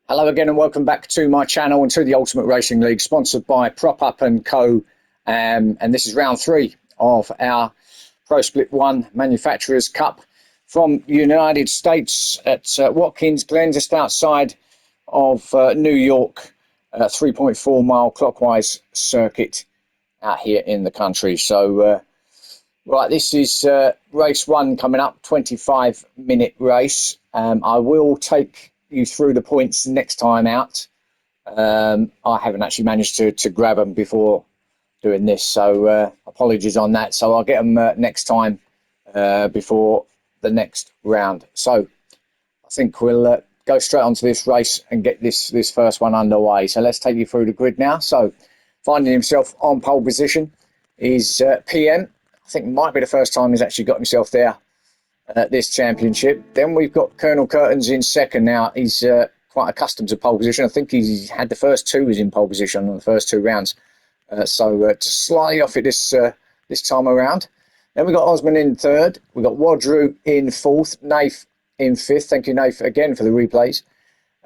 Hello again and welcome back to my channel and to the Ultimate Racing League, sponsored by Prop Up & Co. And this is round 3 of our Pro Split 1 Manufacturers Cup from United States at Watkins, Glen, just outside of New York, 3.4 mile clockwise circuit out here in the country. So, right, this is race 1 coming up, 25-minute race. I will take you through the points next time out. I haven't actually managed to grab them before doing this, so apologies on that. So I'll get them next time before the next round. So I think we'll go straight onto this race and get this first one underway. So let's take you through the grid now. So finding himself on pole position is PM. I think it might be the first time he's actually got himself there at this championship. Then we've got Colonel Curtains in second now. He's quite accustomed to pole position. I think he's had the first two was in pole position on the first 2 rounds. So just slightly off it this time around. Then we've got Osman in third. We've got Wadru in fourth. Naif in fifth. Thank you, Naif, again for the replays.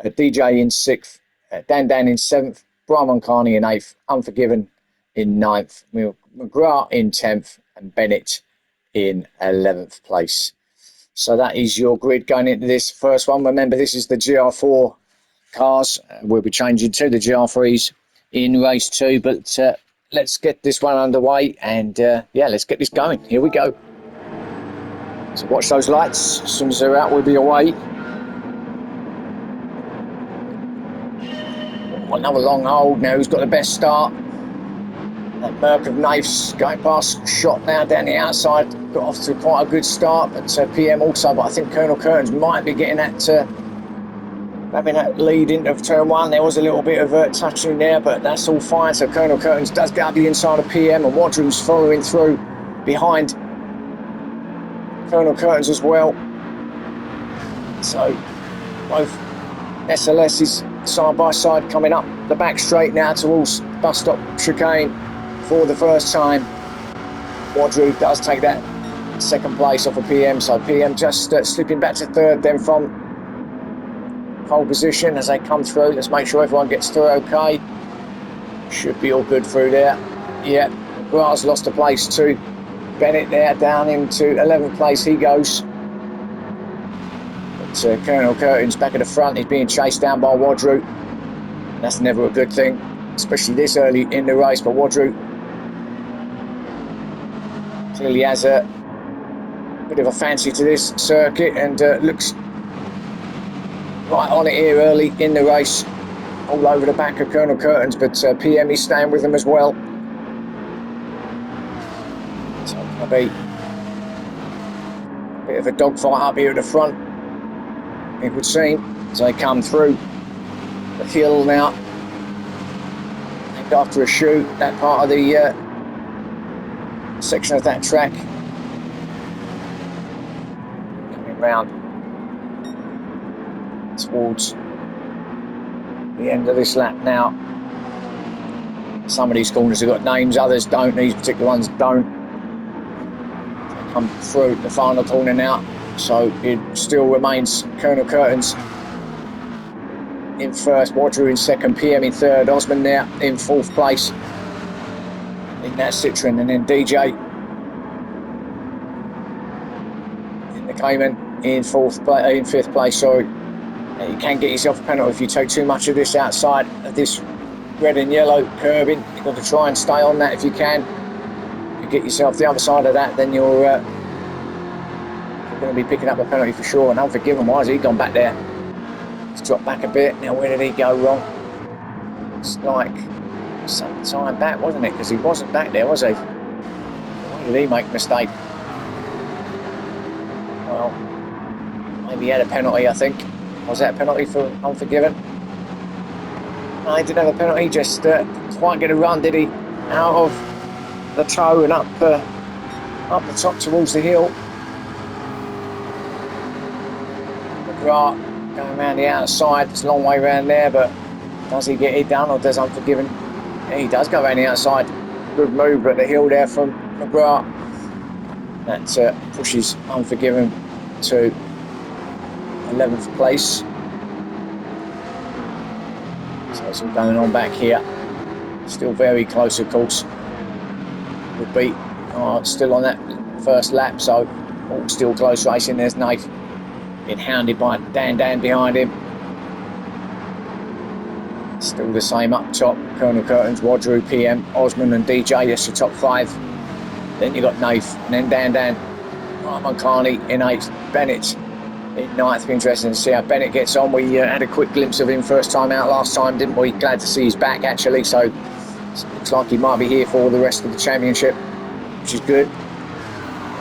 DJ in sixth. Dan in seventh. Brahman Carney in eighth. Unforgiven in ninth. McGrath in 10th. And Bennett in 11th place. So that is your grid going into this first one. Remember, this is the GR4 cars. We'll be changing to the GR3s in race 2. But let's get this one underway. And yeah, let's get this going. Here we go. So watch those lights. As soon as they're out, we'll be away. Oh, another long hold now. Who's got the best start? That Merc of Naif's going past shot now down the outside. Got off to quite a good start, but PM also. But I think Colonel Curtains might be getting that, having that lead into turn 1. There was a little bit of touching there, but that's all fine. So Colonel Curtains does get up the inside of PM, and Wadru's following through behind Colonel Curtains as well. So both SLS's side by side coming up the back straight now towards bus stop chicane. For the first time, Wadru does take that second place off of PM, so PM just slipping back to third then from pole position as they come through. Let's make sure everyone gets through okay. Should be all good through there. Yeah, Grass lost a place to Bennett there, down into 11th place he goes. But Colonel Curtains back at the front, he's being chased down by Wadru. And that's never a good thing, especially this early in the race. But Wadru clearly has a bit of a fancy to this circuit and looks right on it here early in the race, all over the back of Colonel Curtains, but PM is staying with them as well. So it's going to be a bit of a dogfight up here at the front, it would seem, as they come through the hill now, named after a shoe, that part of the section of that track. Coming round towards the end of this lap now. Some of these corners have got names, others don't. These particular ones don't. They come through the final corner now, so it still remains Colonel Curtains in first, Wadru in second, PM in third, Osman there in fourth place in that Citroen, and then DJ in the Cayman in fifth place. Sorry, you can get yourself a penalty if you take too much of this outside of this red and yellow curbing. You've got to try and stay on that if you can. If you get yourself the other side of that, then you're going to be picking up a penalty for sure. And Unforgiven, why has he gone back there? He's dropped back a bit. Now where did he go wrong? It's like some time back, wasn't it? Because he wasn't back there, was he? Why did he make a mistake? Well, maybe he had a penalty, I think. Was that a penalty for Unforgiven? No, he didn't have a penalty, just quite get a run, did he? Out of the toe and up the top towards the hill. McGrath going around the outside, it's a long way around there, but does he get it done or does Unforgiven? Yeah, he does go around the outside. Good move at the hill there from McGrath. That pushes Unforgiven to 11th place. Some going on back here. Still very close, of course. Would be still on that first lap, so still close racing. There's Nath being hounded by Dan behind him. Still the same up top. Colonel Curtains, Wadru, PM, Osman and DJ. That's the top 5. Then you got Nath, and then Dan, Rahman Carney in 8th, Bennett in 9th. Be interesting to see how Bennett gets on. We had a quick glimpse of him first time out last time, didn't we? Glad to see he's back actually, so looks like he might be here for the rest of the championship, which is good.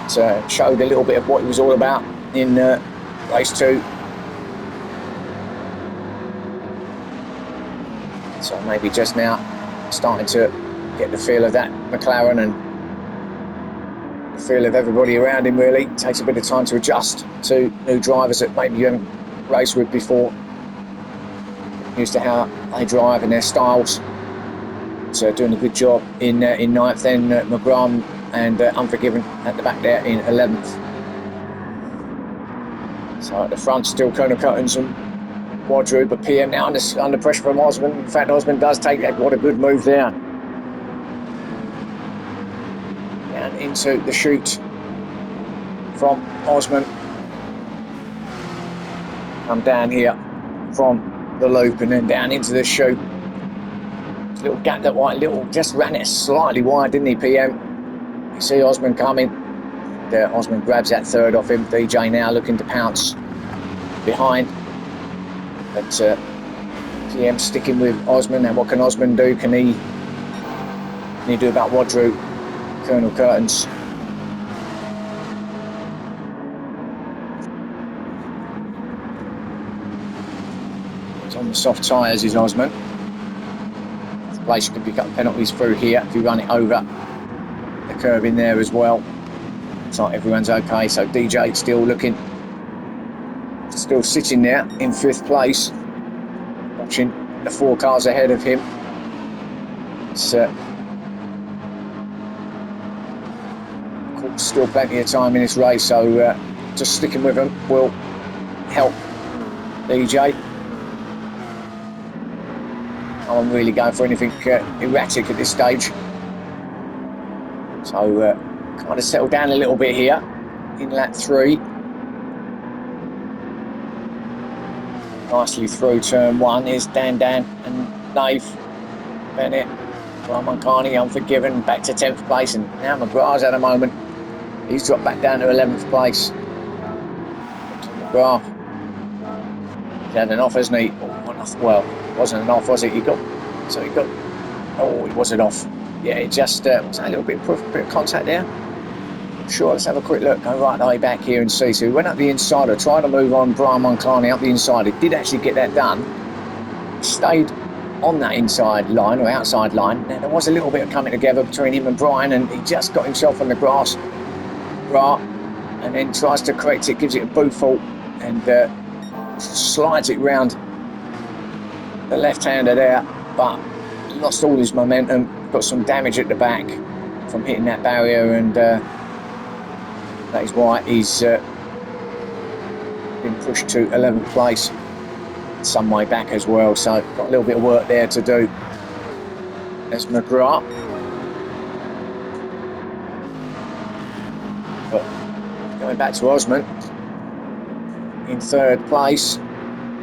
It showed a little bit of what he was all about in race 2. So maybe just now starting to get the feel of that McLaren and the feel of everybody around him. Really takes a bit of time to adjust to new drivers that maybe you haven't raced with before, used to how they drive and their styles. So doing a good job in 9th. Then McGrath and Unforgiven at the back there in 11th. So at the front still Colonel Cuttins and Wadru, but PM now under pressure from Osman. In fact, Osman does take that. What a good move there. And into the chute from Osman. Come down here from the loop and then down into the chute. Little gap that white, just ran it slightly wide, didn't he, PM? You see Osman coming. Osman grabs that third off him. DJ now looking to pounce behind. But PM sticking with Osman. And what can Osman do? Can he do about Wadru? Colonel Curtains. It's on the soft tyres is Osman. Place you can pick up penalties through here if you run it over the curve in there as well. It's like everyone's okay. So DJ still sitting there in 5th place, watching the 4 cars ahead of him. It's still plenty of time in this race, so just sticking with them will help DJ. I'm really going for anything erratic at this stage. So kind of settle down a little bit here in lap 3. Nicely through turn 1 is Dan and Nath, Bennett, Rahman Carney, Unforgiven, back to 10th place, and now McGrath's at a moment. He's dropped back down to 11th place. McGrath, he's had an off, hasn't he? Well, wasn't an off, was it? He got. Oh, it wasn't off. Yeah, it just was a little bit of contact there. Sure, let's have a quick look. Go right the way back here and see. So he went up the inside, tried to move on Brian Monclani up the inside. He did actually get that done. He stayed on that inside line or outside line. Now, there was a little bit of coming together between him and Brian, and he just got himself on the grass, and then tries to correct it, gives it a boot fault, and slides it round the left-hander there, but lost all his momentum, got some damage at the back from hitting that barrier, and that is why he's been pushed to 11th place, some way back as well, so got a little bit of work there to do. There's McGrath. But going back to Osman, in 3rd place,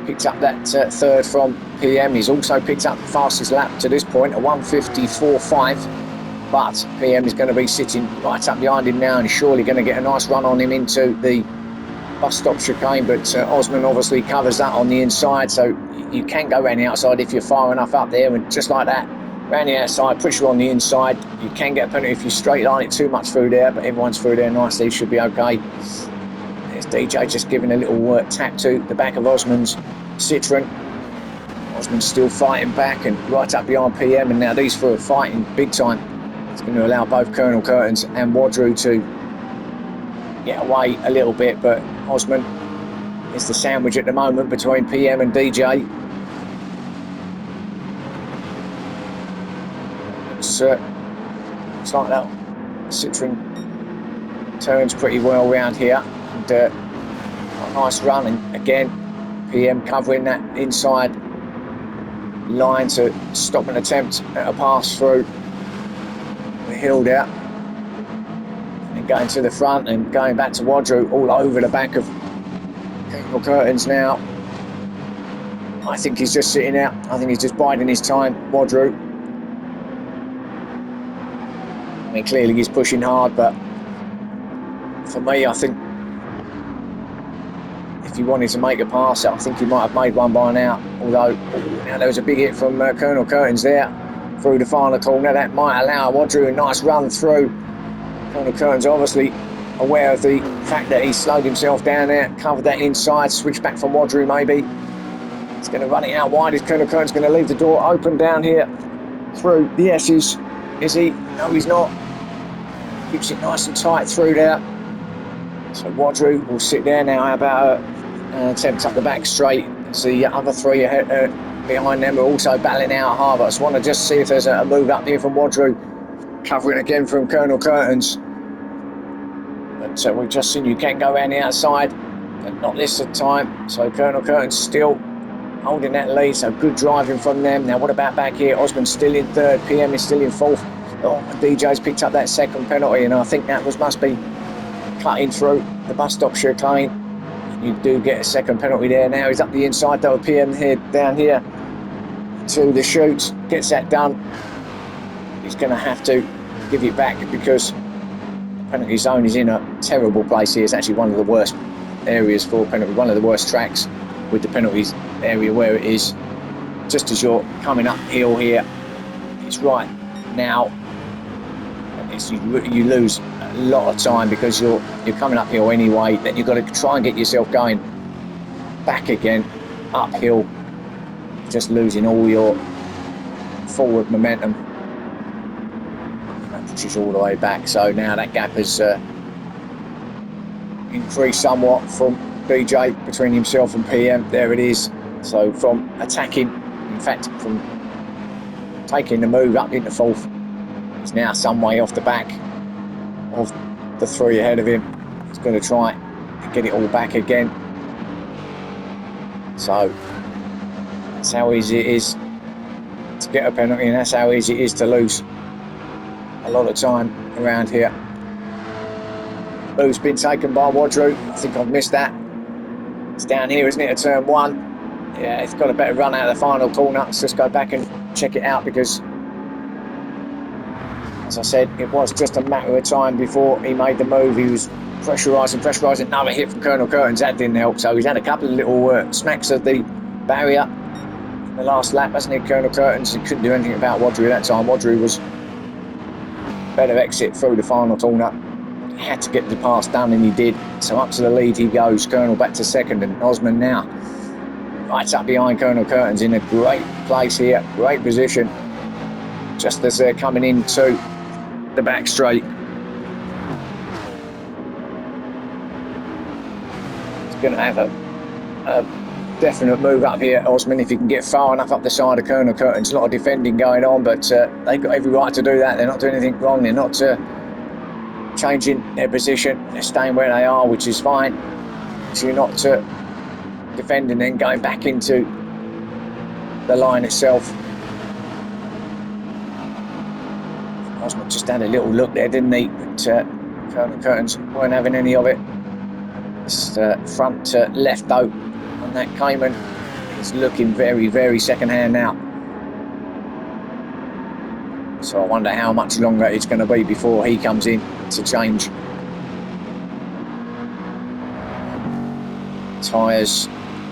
picked up that 3rd from PM. He's also picked up the fastest lap to this point, a 1:54.5. But PM is going to be sitting right up behind him now and surely going to get a nice run on him into the bus stop chicane. But Osman obviously covers that on the inside, so you can go around the outside if you're far enough up there, and just like that, around the outside, pressure on the inside. You can get a penalty if you straight line it too much through there, but everyone's through there nicely, should be okay. There's DJ just giving a little tap to the back of Osman's Citroen. Osman's still fighting back and right up behind PM, and now these 4 are fighting big time. It's going to allow both Colonel Curtains and Wadru to get away a little bit, but Osman is the sandwich at the moment between PM and DJ. Looks like that Citroen turns pretty well round here, and a nice run, and again PM covering that inside line to stop an attempt at a pass through the hill there. And going to the front and going back to Wadru, all over the back of Colonel Curtains now. I think he's just sitting out. I think he's just biding his time, Wadru. I mean, clearly he's pushing hard, but for me, I think if he wanted to make a pass, I think he might have made one by now. Although, now there was a big hit from Colonel Curtains there through the final corner. That might allow Wadru a nice run through. Colonel Curtains obviously aware of the fact that he slowed himself down there, covered that inside, switched back from Wadru maybe. He's going to run it out wide. Is Colonel Curtains going to leave the door open down here through the S's? Is he? No, he's not. Keeps it nice and tight through there. So Wadru will sit there now. How about an attempt up the back straight? As the other three behind them are also battling out hard. I just want to just see if there's a move up here from Wadru. Covering again from Colonel Curtains. But we've just seen you can go around the outside, but not this time. So Colonel Curtains still holding that lead, so good driving from them. Now what about back here? Osman's still in third, PM is still in fourth. Oh, DJ's picked up that second penalty, and I think that must be cutting through the bus stop chicane. You do get a second penalty there. Now he's up the inside though, PM here down here to the chute, gets that done. He's going to have to give it back because the penalty zone is in a terrible place here. It's actually one of the worst areas for penalty, one of the worst tracks with the penalties area where it is. Just as you're coming uphill here, it's right now. You lose a lot of time because you're coming uphill anyway. Then you've got to try and get yourself going back again uphill, just losing all your forward momentum. That pushes all the way back. So now that gap has increased somewhat from DJ between himself and PM. There it is. So from attacking, in fact from taking the move up into fourth, he's now some way off the back of the three ahead of him. He's going to try and get it all back again. So that's how easy it is to get a penalty, and that's how easy it is to lose a lot of time around here. Move's been taken by Wadru. I think I've missed that. It's down here, isn't it, at turn one? Yeah, it's got a better run out of the final corner. Let's just go back and check it out because, as I said, it was just a matter of time before he made the move. He was pressurising. Another hit from Colonel Curtains. That didn't help. So he's had a couple of little smacks of the barrier in the last lap, hasn't he, Colonel Curtains? He couldn't do anything about Wadru that time. Wadru was better exit through the final corner. He had to get the pass done, and he did. So up to the lead he goes. Colonel back to second, and Osman now right up behind Colonel Curtains in a great place here, great position, just as they're coming into the back straight. He's going to have a definite move up here, Osman, if he can get far enough up the side of Colonel Curtains. A lot of defending going on, but they've got every right to do that. They're not doing anything wrong. They're not changing their position. They're staying where they are, which is fine. So you're not defending and going back into the line itself. Osman just had a little look there, didn't he? But Colonel Curtains weren't having any of it. This front left though on that Cayman is looking very, very second hand now. So I wonder how much longer it's going to be before he comes in to change tyres.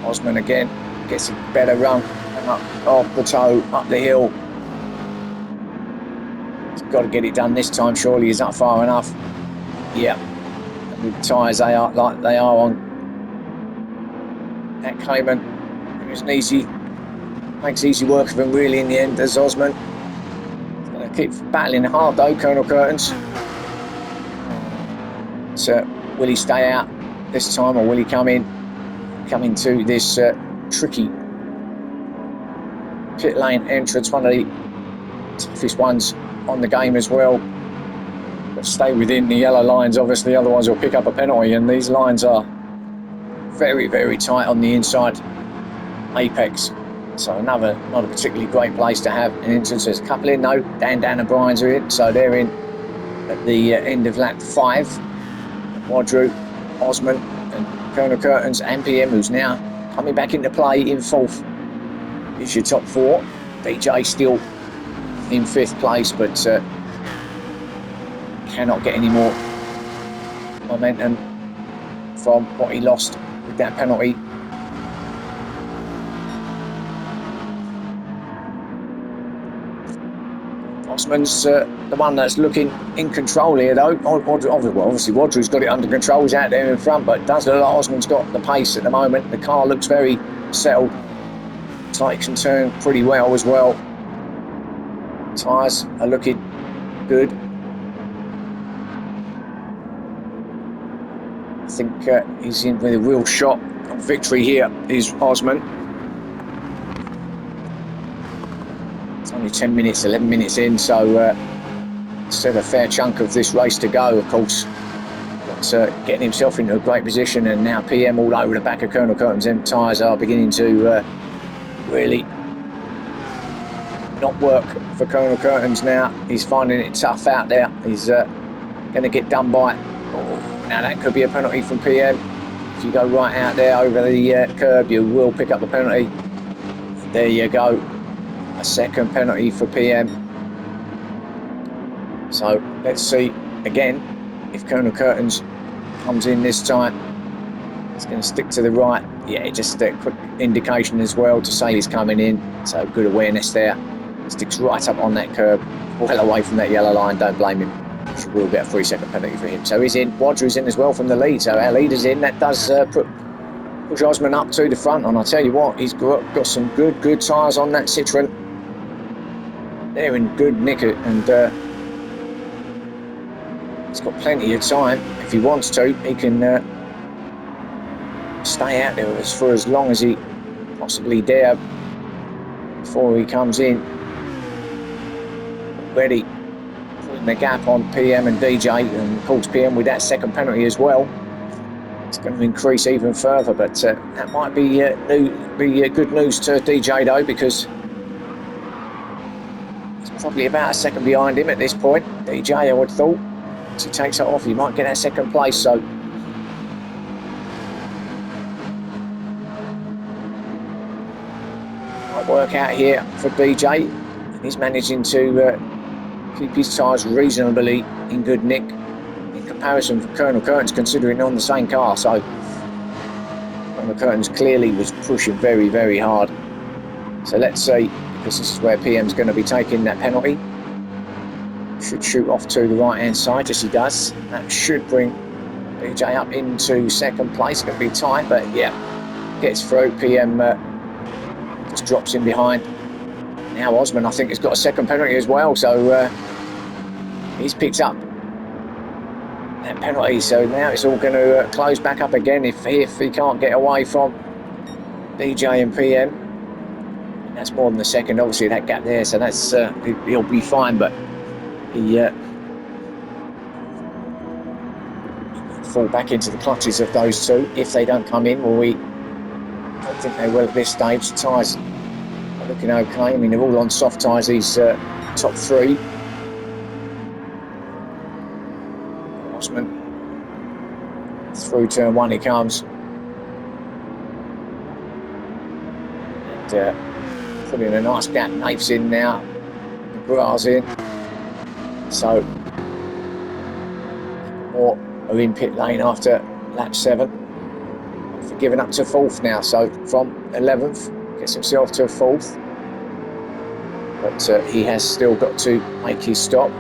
Osman again gets a better run up off the toe, up the hill. He's got to get it done this time, surely. He's up far enough. Yeah, and with the tyres they are like they are on that Cayman, it was makes easy work of him really in the end, does Osman. He's going to keep battling hard though, Colonel Curtains. So will he stay out this time, or will he come into this tricky pit lane entrance, one of the toughest ones on the game as well? But stay within the yellow lines obviously, otherwise he'll pick up a penalty, and these lines are very, very tight on the inside apex So another not a particularly great place to have an entrance. There's a couple in though. Dan and Brian's are in, so they're in at the end of lap 5. Wadru, Osman and Colonel Curtains and PM, who's now coming back into play in 4th. It's your top 4. DJ still in 5th place, but cannot get any more momentum from what he lost with that penalty. Osman's the one that's looking in control here though. Obviously Wadru's got it under control, he's out there in front, but it does look like Osman's got the pace at the moment. The car looks very settled. Takes and turn pretty well as well. Tyres are looking good. I think he's in with a real shot of victory here, is Osman. It's only 10 minutes, 11 minutes in, so still a fair chunk of this race to go, of course. But getting himself into a great position, and now PM all over the back of Colonel Curtains. Them tyres are beginning to really not work for Colonel Curtains now. He's finding it tough out there. He's going to get done by. Now that could be a penalty from PM. If you go right out there over the curb, you will pick up the penalty. There you go. A second penalty for PM. So let's see again if Colonel Curtains comes in this time. He's going to stick to the right. Yeah, just a quick indication as well to say he's coming in. So good awareness there. Sticks right up on that curb, well away from that yellow line. Don't blame him. She will get a 3-second penalty for him. So he's in. Wadru's in as well from the lead. So our leader's in. That does push Osman up to the front. And I'll tell you what, he's got some good tyres on that Citroen. They're in good nick, and he's got plenty of time. If he wants to, he can stay out there for as long as he possibly dare before he comes in. Already putting the gap on PM and DJ, and of course PM with that second penalty as well. It's going to increase even further, but that might be good news to DJ though, because he's probably about a second behind him at this point. DJ, I would have thought, once he takes it off, he might get that second place. So might work out here for DJ. He's managing to keep his tyres reasonably in good nick in comparison to Colonel Curtains, considering on the same car. So Colonel Curtains clearly was pushing very, very hard. So let's see, because this is where PM's going to be taking that penalty. Should shoot off to the right hand side as he does. That should bring DJ up into second place. It's going to be tight, but yeah, gets through. PM just drops in behind. Now Osman, I think, has got a second penalty as well, so he's picked up that penalty. So now it's all going to close back up again if he can't get away from DJ and PM. And that's more than a second, obviously, that gap there. So that's he'll be fine, but he fall back into the clutches of those two if they don't come in. Well, we don't think they will at this stage. The tyres are looking okay. I mean, they're all on soft tyres, these top 3. Osman through turn 1 he comes. And putting a nice gap. Nafe's in now. McGrath's in. So more are in pit lane after lap 7. For giving up to 4th now. So from 11th gets himself to 4th. But he has still got to make his stop.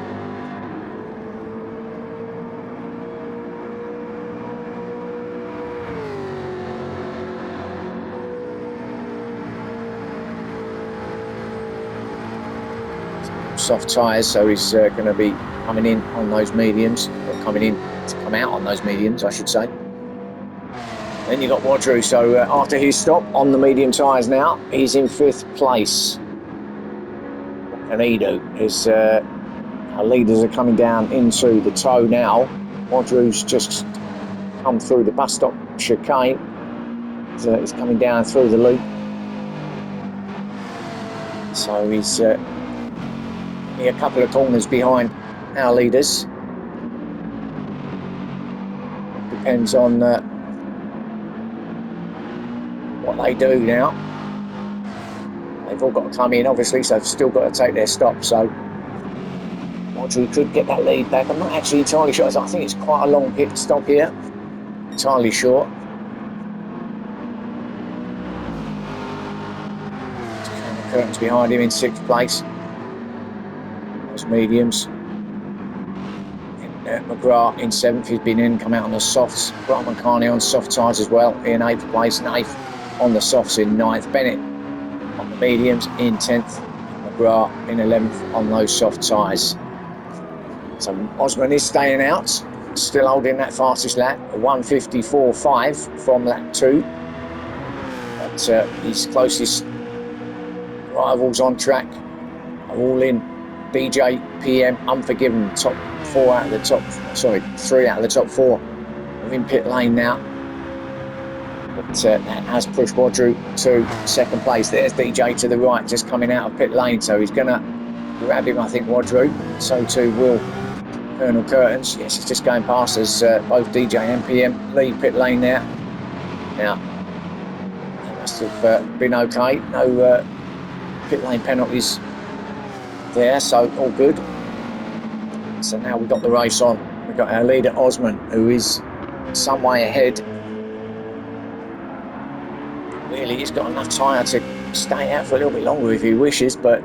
Soft tyres, so he's going to be coming in on those mediums, or coming in to come out on those mediums, I should say. Then you got Wadru, so after his stop on the medium tyres now, he's in 5th place. What can he do? As our leaders are coming down into the toe now. Wadru's just come through the bus stop chicane. He's coming down through the loop. So he's only a couple of corners behind our leaders. Depends on what they do now. They've all got to come in, obviously, so they've still got to take their stop. So Audrey could get that lead back. I'm not actually entirely sure. I think it's quite a long pit stop here. Entirely sure. Curtains behind him in 6th place. Those mediums. McGrath in 7th. He's been in, come out on the softs. Brahman Carney on soft tyres as well in 8th place. And 8th on the softs in 9th. Bennett on the mediums in 10th. McGrath in 11th on those soft tyres. So Osman is staying out, still holding that fastest lap, a 1:54.5 from lap 2. But his closest rivals on track are all in. DJ, PM, Unforgiven, top 3 out of the top 4 are in pit lane now. But that has pushed Wadru to 2nd place. There's DJ to the right, just coming out of pit lane, so he's going to grab him, I think, Wadru. So too will Colonel Curtains. Yes, he's just going past as both DJ and PM leave pit lane there. Now, that must have been okay. No pit lane penalties there, so all good. So now we've got the race on. We've got our leader Osman, who is some way ahead. Really, he's got enough tyre to stay out for a little bit longer if he wishes, but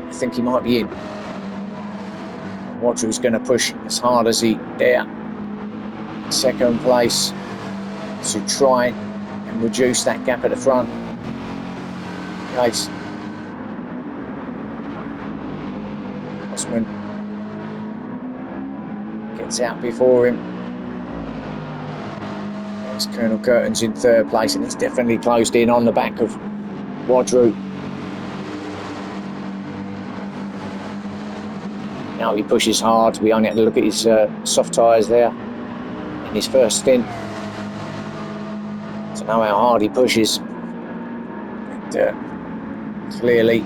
I think he might be in. Wadru's going to push as hard as he dare. 2nd place to try and reduce that gap at the front. Guys, Osman gets out before him. There's Colonel Curtains in 3rd place, and it's definitely closed in on the back of Wadru. Now he pushes hard. We only had to look at his soft tyres there in his first stint to know how hard he pushes. And, clearly,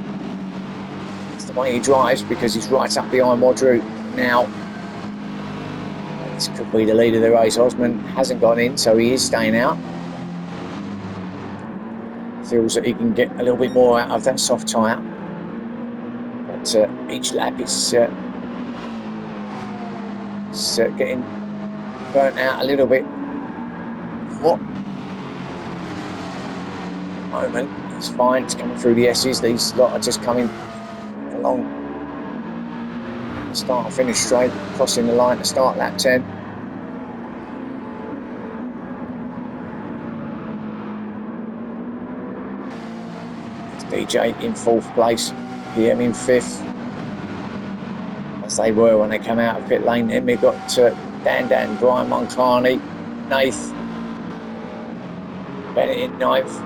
it's the way he drives, because he's right up behind Wadru now. This could be the lead of the race. Osman hasn't gone in, so he is staying out. Feels that he can get a little bit more out of that soft tyre. But each lap it's getting burnt out a little bit. What moment? It's fine. It's coming through the S's. These lot are just coming along. Start and finish straight, crossing the line to start lap 10. It's DJ in 4th place, PM in 5th. As they were when they came out of pit lane. Then we got Dan, Brian Moncani, Nath, Bennett in 9th,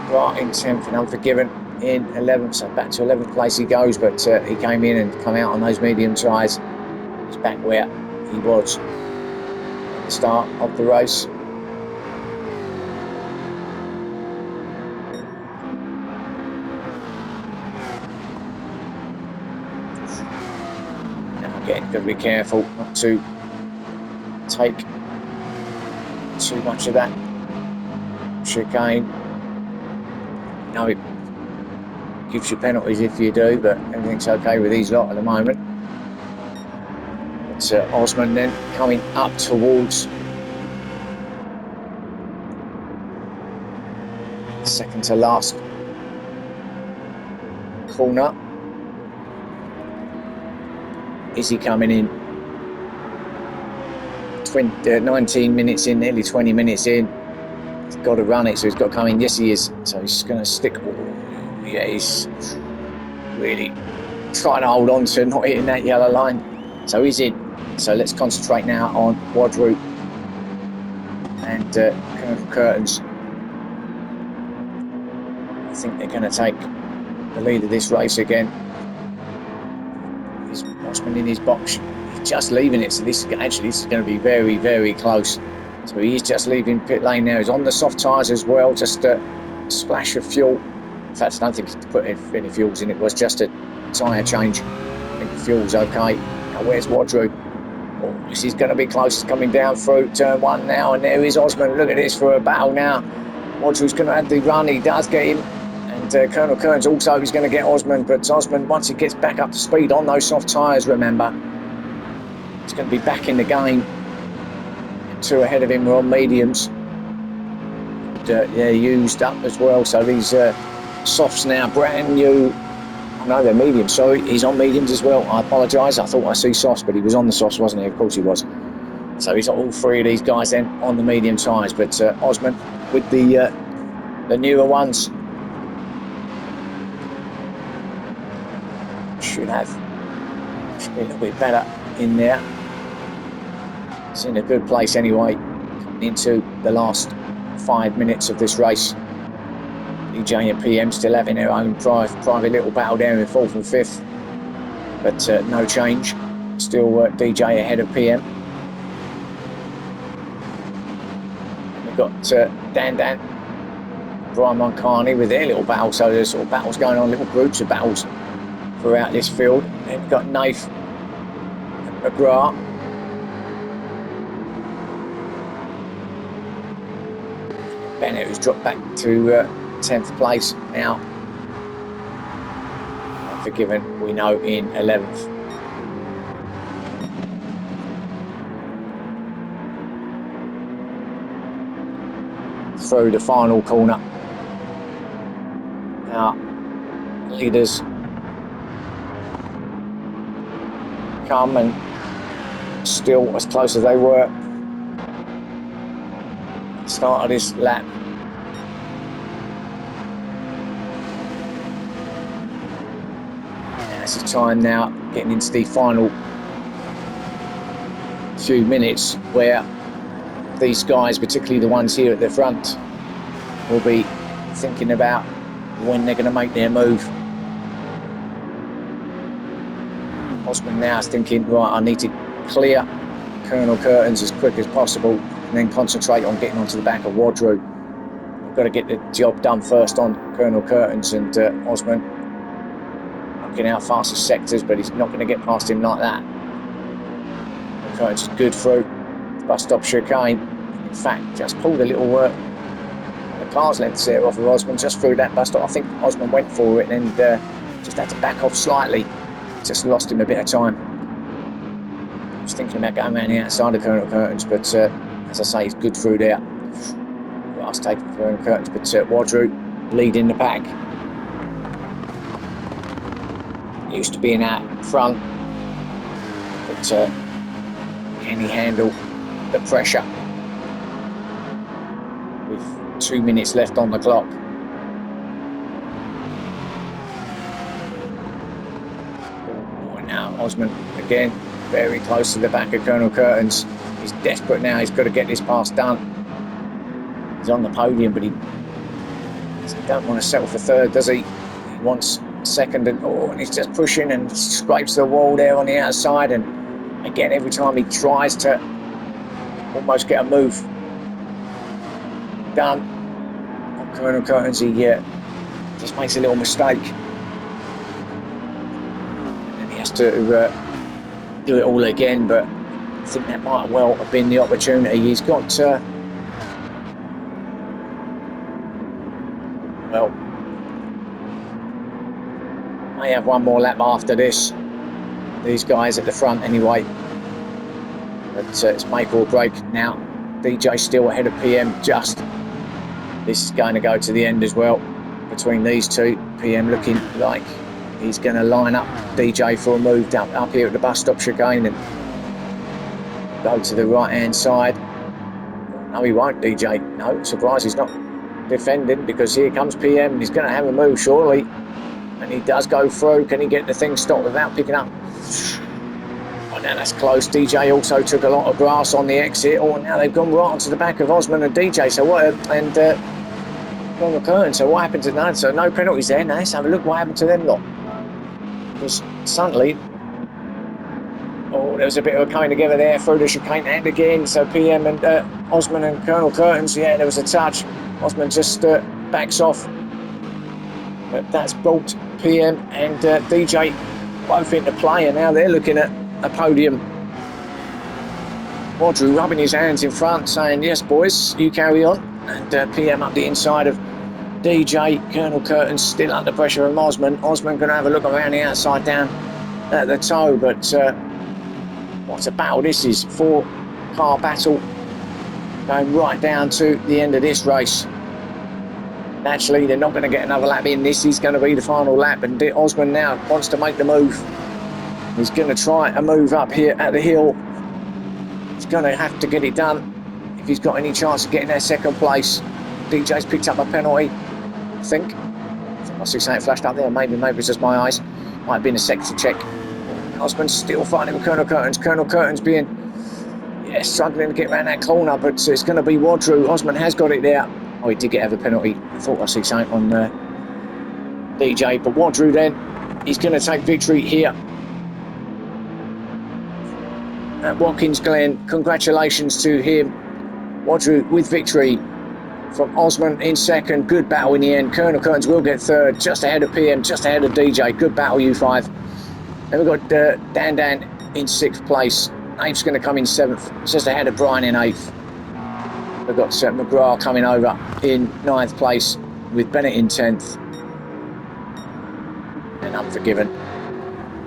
Grant in 10th, and Unforgiven in 11th. So back to 11th place he goes, but he came in and come out on those medium tyres. He's back where he was at the start of the race. Again, got to be careful not to take too much of that chicane. No, it gives you penalties if you do, but everything's okay with these lot at the moment. It's Osman then coming up towards second to last corner. Is he coming in? 19 minutes in, nearly 20 minutes in. He's got to run it, so he's got to come in. Yes, he is. So he's going to stick. Yeah, he's really trying to hold on to not hitting that yellow line. So he's in. So let's concentrate now on Wadru and Colonel Curtains. I think they're going to take the lead of this race again. He's Osman in his box. He's just leaving it, so this is going to be very, very close. So he is just leaving pit lane now. He's on the soft tyres as well, just a splash of fuel In fact, I don't think to put any fuels in, it was just a tyre change. I think the fuel's okay. Now where's Wadru? Oh, this is going to be close. It's coming down through turn 1 now, and there is Osman. Look at this for a battle now. Wadru's going to have the run. He does get him, and Colonel Kearns also is going to get Osman, but Osman, once he gets back up to speed on those soft tyres, remember, he's going to be back in the game. 2 ahead of him were on mediums. They're used up as well, so these softs now brand new. No, they're mediums, sorry. He's on mediums as well. I apologise. I thought I see softs, but he was on the softs, wasn't he? Of course he was. So he's got all 3 of these guys then on the medium tyres, but Osman with the newer ones should be a little bit better in there. It's in a good place anyway, coming into the last 5 minutes of this race. DJ and PM still having their own private little battle there in 4th and 5th, but no change. Still DJ ahead of PM. And we've got Dan, Brian Moncani with their little battle, so there's sort of battles going on, little groups of battles throughout this field. Then we've got Nath and McGrath. Bennett, who's dropped back to 10th place now. Unforgiven, we know, in 11th. Through the final corner. Now, leaders come and still as close as they were start of this lap. It's the time now, getting into the final few minutes, where these guys, particularly the ones here at the front, will be thinking about when they're going to make their move. Osman now is thinking, right, I need to clear Colonel Curtains as quick as possible and then concentrate on getting onto the back of Wadru. I've got to get the job done first on Colonel Curtains, and Osman looking out fastest sectors, but he's not going to get past him like that. Curtains is good through the bus stop chicane. In fact, just pulled a little the car's length there off of Osman just through that bus stop. I think Osman went for it and just had to back off slightly. Just lost him a bit of time. I was thinking about going around the outside of Colonel Curtains, but as I say, he's good through there. Last take for Colonel Curtains, but Wadru leading the pack. Used to being out front, but can he handle the pressure with 2 minutes left on the clock? Now Osman again very close to the back of Colonel Curtains. He's desperate now, he's got to get this pass done. He's on the podium, but he don't want to settle for third, does he? He wants second, and he's just pushing and scrapes the wall there on the outside, and again every time he tries to almost get a move done on Colonel Curtains, he just makes a little mistake. To do it all again, but I think that might well have been the opportunity. He's got well, may have one more lap after this, these guys at the front anyway, but it's make or break now. DJ still ahead of PM, just this is going to go to the end as well between these two. PM looking like he's going to line up DJ for a move down up here at the bus stop chicane and go to the right hand side. No, he won't, DJ. No, surprise, he's not defending, because here comes PM. He's going to have a move surely, and he does go through. Can he get the thing stopped without picking up? Oh, now that's close. DJ also took a lot of grass on the exit. Oh, now they've gone right onto the back of Osman and DJ. So what? And Colonel Curtains. So what happened to that? So no penalties there. Now let's have a look what happened to them lot. Because suddenly, there was a bit of a coming together there through the chicane, and again, so PM and Osman and Colonel Curtains, yeah, there was a touch. Osman just backs off But that's brought PM and DJ both into play, and now they're looking at a podium. Wadru rubbing his hands in front, saying, yes, boys, you carry on. And PM up the inside of DJ. Colonel Curtin's still under pressure from Osman. Osman going to have a look around the outside down at the toe, but what a battle this is. 4-car battle going right down to the end of this race. Naturally, they're not going to get another lap in. This is going to be the final lap, and Osman now wants to make the move. He's going to try a move up here at the hill. He's going to have to get it done if he's got any chance of getting that second place. DJ's picked up a penalty, I think. I see something flashed up there. Maybe it's just my eyes. Might have been a sector check. Osman's still fighting with Colonel Curtins. Colonel Curtins being struggling to get around that corner, but it's going to be Wadru. Osman has got it there. Oh, he did get a penalty. I thought I see something on DJ, but Wadru then, he's going to take victory here at Watkins Glen. Congratulations to him. Wadru with victory from Osman in second. Good battle in the end. Colonel Curtins will get third, just ahead of PM, just ahead of DJ. Good battle, you five. Then we've got Dan in sixth place. Naif's going to come in seventh, just ahead of Brian in eighth. We've got McGrath coming over in ninth place with Bennett in 10th. And Unforgiven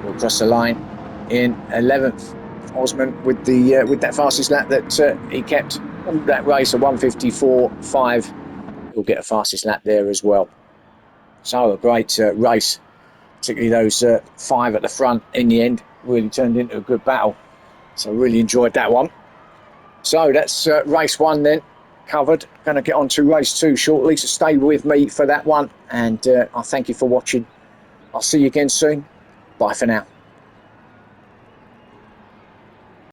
will cross the line in 11th. Osman with that fastest lap that he kept on that race, a 1:54.5. He'll get a fastest lap there as well. So a great race, particularly those 5 at the front in the end. Really turned into a good battle. So really enjoyed that one. So that's race 1 then covered. Going to get on to race 2 shortly, so stay with me for that one. And I thank you for watching. I'll see you again soon. Bye for now.